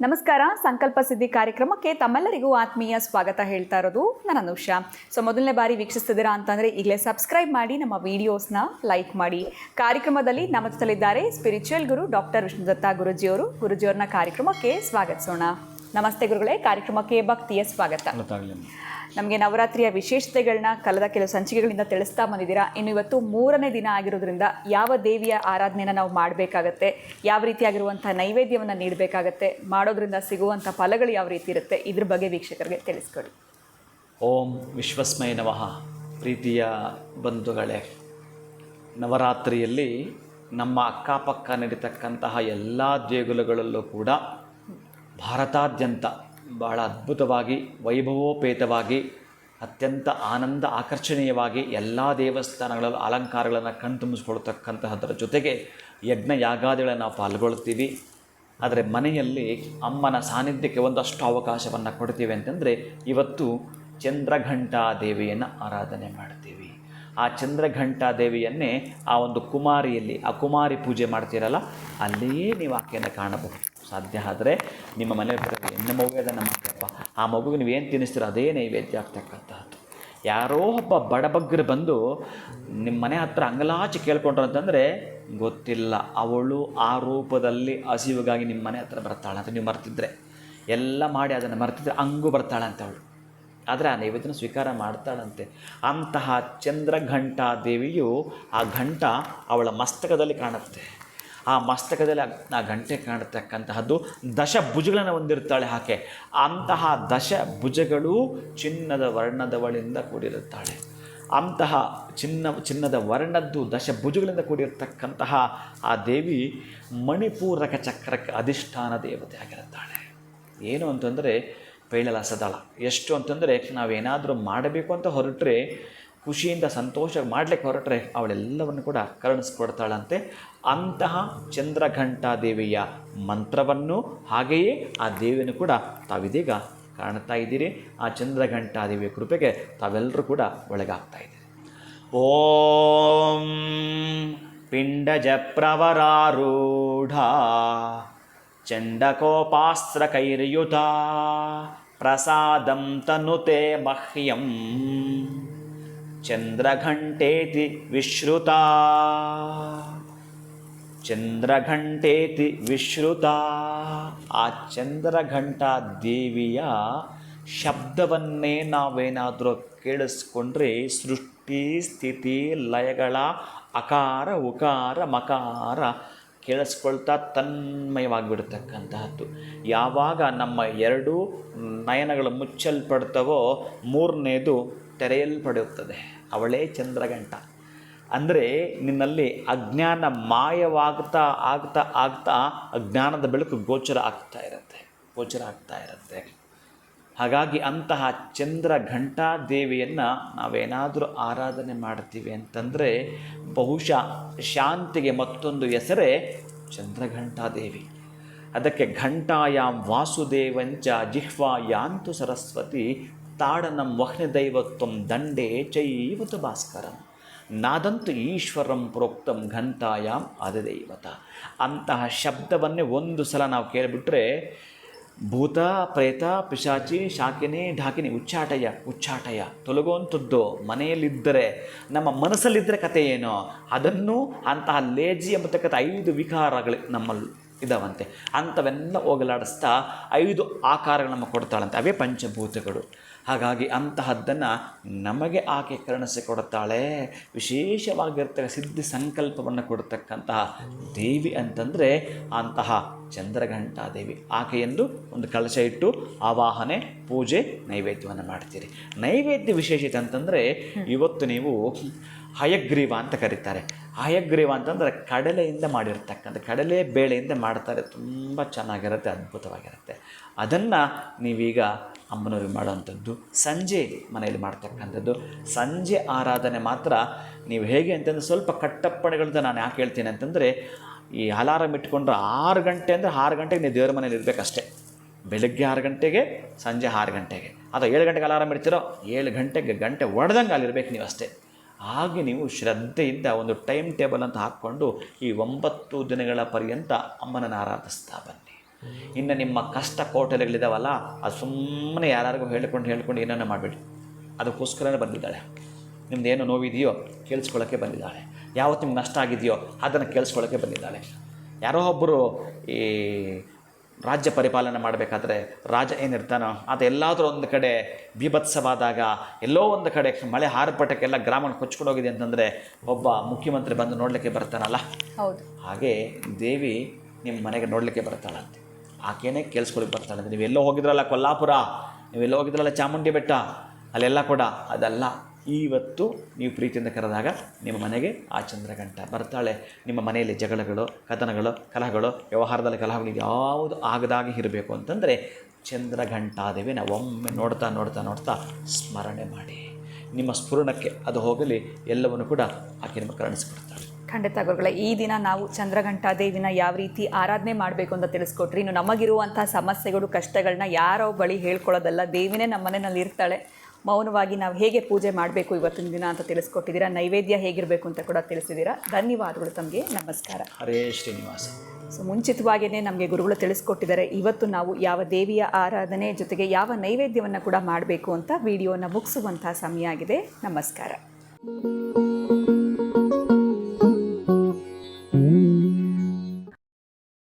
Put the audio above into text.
ನಮಸ್ಕಾರ. ಸಂಕಲ್ಪ ಸಿದ್ಧಿ ಕಾರ್ಯಕ್ರಮಕ್ಕೆ ತಮ್ಮೆಲ್ಲರಿಗೂ ಆತ್ಮೀಯ ಸ್ವಾಗತ ಹೇಳ್ತಾ ಇರೋದು ನಾನು ಅನುಷಾ. ಮೊದಲನೇ ಬಾರಿ ವೀಕ್ಷಿಸ್ತಿದ್ದೀರಾ ಅಂತಂದರೆ ಈಗಲೇ ಸಬ್ಸ್ಕ್ರೈಬ್ ಮಾಡಿ, ನಮ್ಮ ವಿಡಿಯೋಸ್ನ ಲೈಕ್ ಮಾಡಿ. ಕಾರ್ಯಕ್ರಮದಲ್ಲಿ ನಮ್ಮ ಜೊತೆಲಿದ್ದಾರೆ ಸ್ಪಿರಿಚುವಲ್ ಗುರು ಡಾಕ್ಟರ್ ವಿಷ್ಣುದತ್ತ ಗುರುಜಿಯವ್ರನ್ನ ಕಾರ್ಯಕ್ರಮಕ್ಕೆ ಸ್ವಾಗತಿಸೋಣ. ನಮಸ್ತೆ ಗುರುಗಳೇ, ಕಾರ್ಯಕ್ರಮಕ್ಕೆ ಭಕ್ತಿಯ ಸ್ವಾಗತ. ನಮಗೆ ನವರಾತ್ರಿಯ ವಿಶೇಷತೆಗಳನ್ನ ಕಳೆದ ಕೆಲವು ಸಂಚಿಕೆಗಳಿಂದ ತಿಳಿಸ್ತಾ ಬಂದಿದ್ದೀರಾ. ಇನ್ನು ಇವತ್ತು 3ನೇ ದಿನ ಆಗಿರೋದ್ರಿಂದ ಯಾವ ದೇವಿಯ ಆರಾಧನೆಯನ್ನು ನಾವು ಮಾಡಬೇಕಾಗತ್ತೆ, ಯಾವ ರೀತಿಯಾಗಿರುವಂಥ ನೈವೇದ್ಯವನ್ನು ನೀಡಬೇಕಾಗತ್ತೆ, ಮಾಡೋದ್ರಿಂದ ಸಿಗುವಂಥ ಫಲಗಳು ಯಾವ ರೀತಿ ಇರುತ್ತೆ, ಇದ್ರ ಬಗ್ಗೆ ವೀಕ್ಷಕರಿಗೆ ತಿಳಿಸ್ಕೊಡಿ. ಓಂ ವಿಶ್ವಸ್ಮೈ ನಮಃ. ಪ್ರೀತಿಯ ಬಂಧುಗಳೇ, ನವರಾತ್ರಿಯಲ್ಲಿ ನಮ್ಮ ಅಕ್ಕಪಕ್ಕ ನಡೀತಕ್ಕಂತಹ ಎಲ್ಲ ದೇಗುಲಗಳಲ್ಲೂ ಕೂಡ ಭಾರತಾದ್ಯಂತ ಬಹಳ ಅದ್ಭುತವಾಗಿ, ವೈಭವೋಪೇತವಾಗಿ, ಅತ್ಯಂತ ಆನಂದ ಆಕರ್ಷಣೀಯವಾಗಿ ಎಲ್ಲ ದೇವಸ್ಥಾನಗಳಲ್ಲೂ ಅಲಂಕಾರಗಳನ್ನು ಕಣ್ತುಂಬಿಸ್ಕೊಳ್ತಕ್ಕಂತಹದರ ಜೊತೆಗೆ ಯಜ್ಞ ಯಾಗಾದಿಗಳನ್ನು ನಾವು ಪಾಲ್ಗೊಳ್ತೀವಿ. ಆದರೆ ಮನೆಯಲ್ಲಿ ಅಮ್ಮನ ಸಾನ್ನಿಧ್ಯಕ್ಕೆ ಒಂದಷ್ಟು ಅವಕಾಶವನ್ನು ಕೊಡ್ತೀವಿ ಅಂತಂದರೆ ಇವತ್ತು ಚಂದ್ರಘಂಟಾ ದೇವಿಯನ್ನು ಆರಾಧನೆ ಮಾಡ್ತೀವಿ. ಆ ಚಂದ್ರಘಂಟಾ ದೇವಿಯನ್ನೇ ಆ ಒಂದು ಕುಮಾರಿಯಲ್ಲಿ, ಆ ಕುಮಾರಿ ಪೂಜೆ ಮಾಡ್ತೀರಲ್ಲ, ಅಲ್ಲಿಯೇ ನೀವು ಆಕೆಯನ್ನು ಕಾಣಬಹುದು. ಸಾಧ್ಯ ಆದರೆ ನಿಮ್ಮ ಮನೆಯಲ್ಲಿ ಬರೋದು ಹೆಣ್ಣು ಮಗು ಅದನ್ನು ಮಾಡ್ತಪ್ಪ, ಆ ಮಗುಗೆ ನೀವೇನು ತಿನ್ನಿಸ್ತೀರೋ ಅದೇ ನೈವೇದ್ಯ ಆಗ್ತಕ್ಕಂಥದ್ದು. ಯಾರೋ ಒಬ್ಬ ಬಡಬಗ್ಗರು ಬಂದು ನಿಮ್ಮ ಮನೆ ಹತ್ರ ಅಂಗಲಾಚಿ ಕೇಳ್ಕೊಂಡ್ರು ಅಂತಂದರೆ ಗೊತ್ತಿಲ್ಲ, ಅವಳು ಆ ರೂಪದಲ್ಲಿ ಹಸಿವಿಗಾಗಿ ನಿಮ್ಮ ಮನೆ ಹತ್ರ ಬರ್ತಾಳೆ ಅಂತ ನೀವು ಮರ್ತಿದ್ರೆ, ಎಲ್ಲ ಮಾಡಿ ಅದನ್ನು ಮರ್ತಿದ್ರೆ ಹಂಗೂ ಬರ್ತಾಳಂತೆ ಅವಳು. ಆದರೆ ಆ ನೈವೇದ್ಯನ ಸ್ವೀಕಾರ ಮಾಡ್ತಾಳಂತೆ. ಅಂತಹ ಚಂದ್ರಘಂಟಾ ದೇವಿಯು ಆ ಘಂಟ ಅವಳ ಮಸ್ತಕದಲ್ಲಿ ಕಾಣುತ್ತೆ. ಆ ಮಸ್ತಕದಲ್ಲಿ ಆ ಗಂಟೆ ಕಾಣತಕ್ಕಂತಹದ್ದು ದಶಭುಜಗಳನ್ನು ಹೊಂದಿರ್ತಾಳೆ ಆಕೆ. ಅಂತಹ ದಶಭುಜಗಳು ಚಿನ್ನದ ವರ್ಣದವಳಿಂದ ಕೂಡಿರುತ್ತಾಳೆ. ಅಂತಹ ಚಿನ್ನದ ವರ್ಣದ್ದು ದಶಭುಜಗಳಿಂದ ಕೂಡಿರತಕ್ಕಂತಹ ಆ ದೇವಿ ಮಣಿಪೂರಕ ಚಕ್ರಕ್ಕೆ ಅಧಿಷ್ಠಾನ ದೇವತೆ ಆಗಿರುತ್ತಾಳೆ. ಏನು ಅಂತಂದರೆ ಪೈಳಲ ಸದಳ. ಎಷ್ಟು ಅಂತಂದರೆ ನಾವೇನಾದರೂ ಮಾಡಬೇಕು ಅಂತ ಹೊರಟ್ರೆ, ಖುಷಿಯಿಂದ ಸಂತೋಷ ಮಾಡಲಿಕ್ಕೆ ಹೊರಟ್ರೆ ಅವಳೆಲ್ಲವನ್ನು ಕೂಡ ಕರುಣಿಸ್ಕೊಡ್ತಾಳಂತೆ. ಅಂತಹ ಚಂದ್ರಘಂಟಾ ದೇವಿಯ ಮಂತ್ರವನ್ನು ಹಾಗೆಯೇ ಆ ದೇವಿಯನ್ನು ಕೂಡ ತಾವಿದೀಗ ಕಾಣ್ತಾ ಇದ್ದೀರಿ. ಆ ಚಂದ್ರಘಂಟಾ ದೇವಿಯ ಕೃಪೆಗೆ ತಾವೆಲ್ಲರೂ ಕೂಡ ಒಳಗಾಗ್ತಾ ಇದ್ದೀರಿ. ಓಂ ಪಿಂಡಜ ಪ್ರವರಾರೂಢ ಚಂಡಕೋಪಾಸ್ತ್ರ ಕೈರ್ಯುತ ಪ್ರಸಾದಂ ತನುತೆ ಮಹ್ಯಂ ಚಂದ್ರಘಂಟೇತಿ ವಿಶ್ರುತಾ. ಚಂದ್ರಘಂಟೇತಿ ವಿಶ್ರುತಾ. ಆ ಚಂದ್ರಘಂಟಾ ದೇವಿಯ ಶಬ್ದವನ್ನೇ ನಾವೇನಾದರೂ ಕೇಳಿಸ್ಕೊಂಡ್ರೆ ಸೃಷ್ಟಿ ಸ್ಥಿತಿ ಲಯಗಳ ಅಕಾರ ಉಕಾರ ಮಕಾರ ಕೇಳಿಸ್ಕೊಳ್ತಾ ತನ್ಮಯವಾಗಿಬಿಡ್ತಕ್ಕಂತಹದ್ದು. ಯಾವಾಗ ನಮ್ಮ 2 ನಯನಗಳು ಮುಚ್ಚಲ್ಪಡ್ತವೋ 3ನೇದು ತೆರೆಯಲ್ಪಡುತ್ತದೆ. ಅವಳೇ ಚಂದ್ರಘಂಟ. ಅಂದರೆ ನಿನ್ನಲ್ಲಿ ಅಜ್ಞಾನ ಮಾಯವಾಗ್ತಾ ಆಗ್ತಾ ಆಗ್ತಾ ಅಜ್ಞಾನದ ಬೆಳಕು ಗೋಚರ ಆಗ್ತಾ ಇರುತ್ತೆ. ಹಾಗಾಗಿ ಅಂತಹ ಚಂದ್ರಘಂಟಾ ದೇವಿಯನ್ನು ನಾವೇನಾದರೂ ಆರಾಧನೆ ಮಾಡ್ತೀವಿ ಅಂತಂದರೆ ಬಹುಶಃ ಶಾಂತಿಗೆ ಮತ್ತೊಂದು ಹೆಸರೇ ಚಂದ್ರಘಂಟಾ ದೇವಿ. ಅದಕ್ಕೆ ಘಂಟಾಯಾಂ ವಾಸುದೇವಂಚ ಜಿಹ್ವಾಯಾಂತು ಸರಸ್ವತಿ ತಾಡನಂ ವಹ್ನಿದೈವತ್ವಂ ದಂಡೇ ಚೈವತು ಭಾಸ್ಕರಂ ನಾದಂತು ಈಶ್ವರಂ ಪ್ರೋಕ್ತಂ ಘಂಟಾಯಾಂ ಆದಿದೈವತ. ಅಂತಹ ಶಬ್ದವನ್ನೇ ಒಂದು ಸಲ ನಾವು ಕೇಳಿಬಿಟ್ರೆ ಭೂತ ಪ್ರೇತ ಪಿಶಾಚಿ ಶಾಕಿನಿ ಢಾಕಿನಿ ಉಚ್ಚಾಟಯ ತೊಲಗುವಂಥದ್ದು ಮನೆಯಲ್ಲಿದ್ದರೆ, ನಮ್ಮ ಮನಸ್ಸಲ್ಲಿದ್ದರೆ ಕತೆ ಏನೋ ಅದನ್ನು ಅಂತಹ ಲೇಜಿ ಎಂಬತಕ್ಕಂಥ 5 ವಿಕಾರಗಳು ನಮ್ಮಲ್ಲಿ ಇದಾವಂತೆ. ಅಂಥವೆಲ್ಲ ಹೋಗಲಾಡಿಸ್ತಾ 5 ಆಕಾರಗಳು ನಮ್ಮ ಕೊಡ್ತಾಳಂತೆ. ಅವೇ ಪಂಚಭೂತಗಳು. ಹಾಗಾಗಿ ಅಂತಹದ್ದನ್ನು ನಮಗೆ ಆಕೆ ಕರುಣಿಸಿಕೊಡುತ್ತಾಳೆ. ವಿಶೇಷವಾಗಿರ್ತಕ್ಕ ಸಿದ್ಧಿ ಸಂಕಲ್ಪವನ್ನು ಕೊಡ್ತಕ್ಕಂತಹ ದೇವಿ ಅಂತಂದರೆ ಅಂತಹ ಚಂದ್ರಘಂಟಾ ದೇವಿ. ಆಕೆಯೆಂದು ಒಂದು ಕಳಶ ಇಟ್ಟು ಆವಾಹನೆ ಪೂಜೆ ನೈವೇದ್ಯವನ್ನು ಮಾಡ್ತೀರಿ. ನೈವೇದ್ಯ ವಿಶೇಷತೆ ಅಂತಂದರೆ ಇವತ್ತು ನೀವು ಹಯಗ್ರೀವ ಅಂತ ಕರೀತಾರೆ. ಹಯಗ್ರೀವ ಅಂತಂದರೆ ಕಡಲೆಯಿಂದ ಮಾಡಿರ್ತಕ್ಕಂಥ, ಕಡಲೆ ಬೇಳೆಯಿಂದ ಮಾಡ್ತಾರೆ. ತುಂಬ ಚೆನ್ನಾಗಿರುತ್ತೆ, ಅದ್ಭುತವಾಗಿರುತ್ತೆ. ಅದನ್ನು ನೀವೀಗ ಅಮ್ಮನವ್ರಿಗೆ ಮಾಡೋವಂಥದ್ದು, ಸಂಜೆ ಮನೆಯಲ್ಲಿ ಮಾಡ್ತಕ್ಕಂಥದ್ದು. ಸಂಜೆ ಆರಾಧನೆ ಮಾತ್ರ ನೀವು ಹೇಗೆ ಅಂತಂದರೆ ಸ್ವಲ್ಪ ಕಟ್ಟಪ್ಪಣೆಗಳಂತ ನಾನು ಯಾಕೆ ಹೇಳ್ತೀನಿ ಅಂತಂದರೆ, ಈ ಅಲಾರಮ್ ಇಟ್ಕೊಂಡ್ರೆ 6 ಗಂಟೆ ಅಂದರೆ 6 ಗಂಟೆಗೆ ನೀವು ದೇವರ ಮನೇಲಿ ಇರಬೇಕಷ್ಟೇ. ಬೆಳಗ್ಗೆ 6 ಗಂಟೆಗೆ, ಸಂಜೆ 6 ಗಂಟೆಗೆ, ಅಥವಾ 7 ಗಂಟೆಗೆ ಅಲಾರಮ್ ಇಡ್ತೀರೋ 7 ಗಂಟೆಗೆ ಗಂಟೆ ಹೊಡೆದಂಗೆ ಅಲ್ಲಿರ್ಬೇಕು ನೀವು ಅಷ್ಟೇ. ಹಾಗೆ ನೀವು ಶ್ರದ್ಧೆಯಿಂದ ಒಂದು ಟೈಮ್ ಟೇಬಲ್ ಅಂತ ಹಾಕ್ಕೊಂಡು ಈ 9 ದಿನಗಳ ಪರ್ಯಂತ ಅಮ್ಮನನ್ನು ಆರಾಧಿಸ್ತಾ ಬನ್ನಿ. ಇನ್ನು ನಿಮ್ಮ ಕಷ್ಟ ಕೋಟಲೆಗಳಿದಾವಲ್ಲ ಅದು ಸುಮ್ಮನೆ ಯಾರಿಗೂ ಹೇಳ್ಕೊಂಡು ಏನನ್ನ ಮಾಡಬೇಡಿ. ಅದಕ್ಕೋಸ್ಕರನೇ ಬಂದಿದ್ದಾಳೆ. ನಿಮ್ಮದೇನು ನೋವಿದೆಯೋ ಕೇಳಿಸ್ಕೊಳ್ಳೋಕ್ಕೆ ಬಂದಿದ್ದಾಳೆ. ಯಾವತ್ತು ನಿಮ್ಗೆ ನಷ್ಟ ಆಗಿದೆಯೋ ಅದನ್ನು ಕೇಳಿಸ್ಕೊಳ್ಳೋಕ್ಕೆ ಬಂದಿದ್ದಾಳೆ. ಯಾರೋ ಒಬ್ಬರು ಈ ರಾಜ್ಯ ಪರಿಪಾಲನೆ ಮಾಡಬೇಕಾದ್ರೆ ರಾಜ ಏನಿರ್ತಾನೋ ಅದು ಎಲ್ಲಾದರೂ ಒಂದು ಕಡೆ ಬೀಭತ್ಸವಾದಾಗ, ಎಲ್ಲೋ ಒಂದು ಕಡೆ ಮಳೆ ಹಾರ್ಪಟ್ಟಕ್ಕೆಲ್ಲ ಗ್ರಾಮ ಕೊಚ್ಕೊಂಡು ಹೋಗಿದೆ ಅಂತಂದರೆ ಒಬ್ಬ ಮುಖ್ಯಮಂತ್ರಿ ಬಂದು ನೋಡಲಿಕ್ಕೆ ಬರ್ತಾನಲ್ಲ, ಹೌದು. ಹಾಗೆ ದೇವಿ ನಿಮ್ಮ ಮನೆಗೆ ನೋಡಲಿಕ್ಕೆ ಬರ್ತಾಳಂತೆ. ಆಕೆಯೇ ಕೇಳಿಸ್ಕೊಳಕ್ಕೆ ಬರ್ತಾಳಂತೆ. ನೀವೆಲ್ಲೋ ಹೋಗಿದ್ರಲ್ಲ ಕೊಲ್ಲಾಪುರ, ನೀವೆಲ್ಲೋ ಹೋಗಿದ್ರಲ್ಲ ಚಾಮುಂಡಿ ಬೆಟ್ಟ, ಅಲ್ಲೆಲ್ಲ ಕೂಡ ಅದಲ್ಲ. ಇವತ್ತು ನೀವು ಪ್ರೀತಿಯಿಂದ ಕರೆದಾಗ ನಿಮ್ಮ ಮನೆಗೆ ಆ ಚಂದ್ರಘಂಟ ಬರ್ತಾಳೆ. ನಿಮ್ಮ ಮನೆಯಲ್ಲಿ ಜಗಳಗಳು, ಕದನಗಳು, ಕಲಹಗಳು, ವ್ಯವಹಾರದಲ್ಲಿ ಕಲಹಗಳು ಯಾವುದು ಆಗದಾಗಿ ಇರಬೇಕು ಅಂತಂದರೆ ಚಂದ್ರಘಂಟಾದೇವಿ ನಾವು ಒಮ್ಮೆ ನೋಡ್ತಾ ನೋಡ್ತಾ ನೋಡ್ತಾ ಸ್ಮರಣೆ ಮಾಡಿ. ನಿಮ್ಮ ಸ್ಫುರಣಕ್ಕೆ ಅದು ಹೋಗಲಿ, ಎಲ್ಲವನ್ನು ಕೂಡ ಆಕೆ ನಿಮಗೆ ಕರುಣಿಸಿಕೊಡ್ತಾಳೆ. ಖಂಡಿತ ಗುರುಗಳೇ, ಈ ದಿನ ನಾವು ಚಂದ್ರಘಂಟಾ ದೇವಿನ ಯಾವ ರೀತಿ ಆರಾಧನೆ ಮಾಡಬೇಕು ಅಂತ ತಿಳಿಸ್ಕೊಟ್ರಿ. ಇನ್ನು ನಮಗಿರುವಂಥ ಸಮಸ್ಯೆಗಳು, ಕಷ್ಟಗಳನ್ನ ಯಾರೋ ಬಳಿ ಹೇಳ್ಕೊಳ್ಳೋದಲ್ಲ, ದೇವಿನೇ ನಮ್ಮ ಮನೆಯಲ್ಲಿ ಇರ್ತಾಳೆ. ಮೌನವಾಗಿ ನಾವು ಹೇಗೆ ಪೂಜೆ ಮಾಡಬೇಕು ಇವತ್ತಿನ ದಿನ ಅಂತ ತಿಳಿಸ್ಕೊಟ್ಟಿದ್ದೀರಾ. ನೈವೇದ್ಯ ಹೇಗಿರಬೇಕು ಅಂತ ಕೂಡ ತಿಳಿಸಿದ್ದೀರಾ. ಧನ್ಯವಾದಗಳು ತಮಗೆ. ನಮಸ್ಕಾರ. ಹರೇ ಶ್ರೀನಿವಾಸ. ಸೊ ಮುಂಚಿತವಾಗಿಯೇ ನಮಗೆ ಗುರುಗಳು ತಿಳಿಸ್ಕೊಟ್ಟಿದ್ದಾರೆ. ಇವತ್ತು ನಾವು ಯಾವ ದೇವಿಯ ಆರಾಧನೆ ಜೊತೆಗೆ ಯಾವ ನೈವೇದ್ಯವನ್ನು ಕೂಡ ಮಾಡಬೇಕು ಅಂತ ವಿಡಿಯೋನ ಮುಗಿಸುವಂಥ ಸಮಯ ಆಗಿದೆ. ನಮಸ್ಕಾರ.